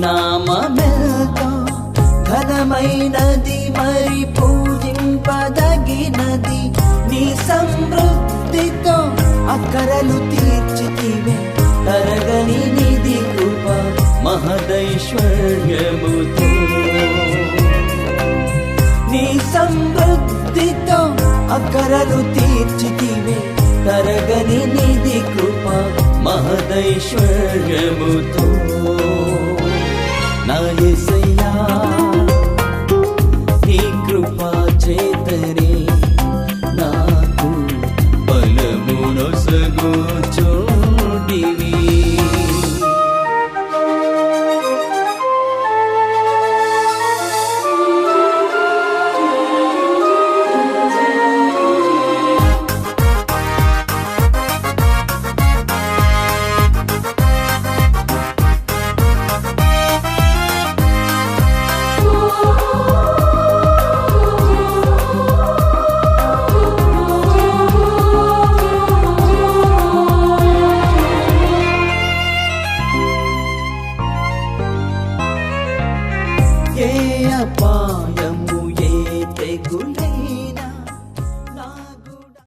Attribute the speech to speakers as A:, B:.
A: నామమెల్తో ఘనమైనది మరి పూజింపదగినది నీ సమృద్ధితో అక్కరలు తీర్చితివే తరగని నిధి కృప మహదైశ్వర్యముతో నీ సమృద్ధితో అక్కరలు తీర్చితివే తరగని నిధి కృప మహదైశ్వర్యముతో నా యేసయ్యా నీ కృపా చేతనే నాకు బలమునొసగుచుంటివి ఏ అపాయ